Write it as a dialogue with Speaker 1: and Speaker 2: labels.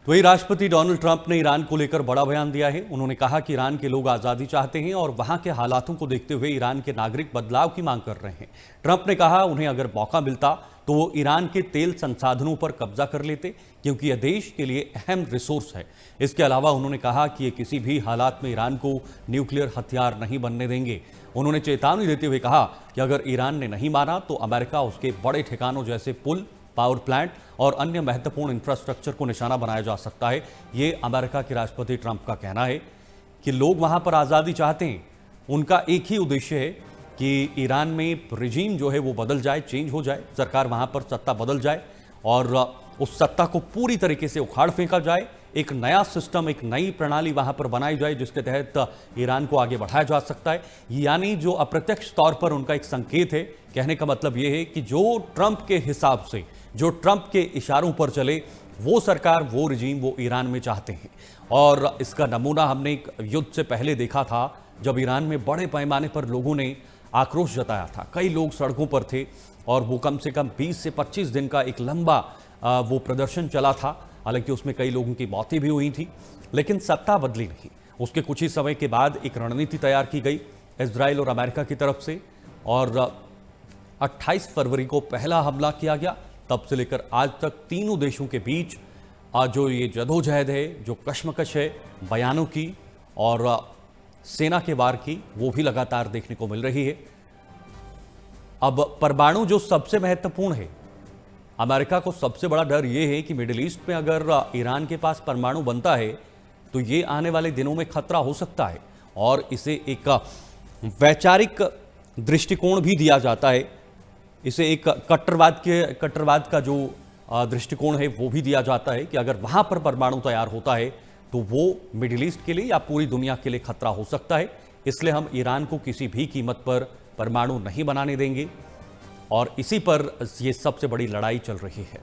Speaker 1: तो वही राष्ट्रपति डोनाल्ड ट्रंप ने ईरान को लेकर बड़ा बयान दिया है। उन्होंने कहा कि ईरान के लोग आज़ादी चाहते हैं और वहां के हालातों को देखते हुए ईरान के नागरिक बदलाव की मांग कर रहे हैं। ट्रंप ने कहा उन्हें अगर मौका मिलता तो वो ईरान के तेल संसाधनों पर कब्जा कर लेते, क्योंकि यह देश के लिए अहम रिसोर्स है। इसके अलावा उन्होंने कहा कि ये किसी भी हालात में ईरान को न्यूक्लियर हथियार नहीं बनने देंगे। उन्होंने चेतावनी देते हुए कहा कि अगर ईरान ने नहीं माना तो अमेरिका उसके बड़े ठिकानों जैसे पुल, पावर प्लांट और अन्य महत्वपूर्ण इंफ्रास्ट्रक्चर को निशाना बनाया जा सकता है। ये अमेरिका के राष्ट्रपति ट्रंप का कहना है कि लोग वहां पर आज़ादी चाहते हैं। उनका एक ही उद्देश्य है कि ईरान में रिजीम जो है वो बदल जाए, चेंज हो जाए, सरकार वहां पर सत्ता बदल जाए और उस सत्ता को पूरी तरीके से उखाड़ फेंका जाए। एक नया सिस्टम, एक नई प्रणाली वहां पर बनाई जाए जिसके तहत ईरान को आगे बढ़ाया जा सकता है। यानी जो अप्रत्यक्ष तौर पर उनका एक संकेत है। कहने का मतलब यह है कि जो ट्रंप के हिसाब से, जो ट्रंप के इशारों पर चले, वो सरकार, वो रिजीम वो ईरान में चाहते हैं। और इसका नमूना हमने एक युद्ध से पहले देखा था, जब ईरान में बड़े पैमाने पर लोगों ने आक्रोश जताया था। कई लोग सड़कों पर थे और वो कम से कम 20 से 25 दिन का एक लंबा वो प्रदर्शन चला था। हालांकि उसमें कई लोगों की मौतें भी हुई थी, लेकिन सत्ता बदली नहीं। उसके कुछ ही समय के बाद एक रणनीति तैयार की गई इजराइल और अमेरिका की तरफ से और 28 फरवरी को पहला हमला किया गया। तब से लेकर आज तक तीनों देशों के बीच जो ये जदोजहद है, जो कश्मकश है बयानों की और सेना के वार की, वो भी लगातार देखने को मिल रही है। अब परमाणु जो सबसे महत्वपूर्ण है, अमेरिका को सबसे बड़ा डर यह है कि मिडिल ईस्ट में अगर ईरान के पास परमाणु बनता है तो ये आने वाले दिनों में खतरा हो सकता है और इसे एक वैचारिक दृष्टिकोण भी दिया जाता है। इसे एक कट्टरवाद का जो दृष्टिकोण है वो भी दिया जाता है कि अगर वहां पर परमाणु तैयार होता है तो वो मिडिल ईस्ट के लिए या पूरी दुनिया के लिए खतरा हो सकता है। इसलिए हम ईरान को किसी भी कीमत पर परमाणु नहीं बनाने देंगे और इसी पर ये सबसे बड़ी लड़ाई चल रही है।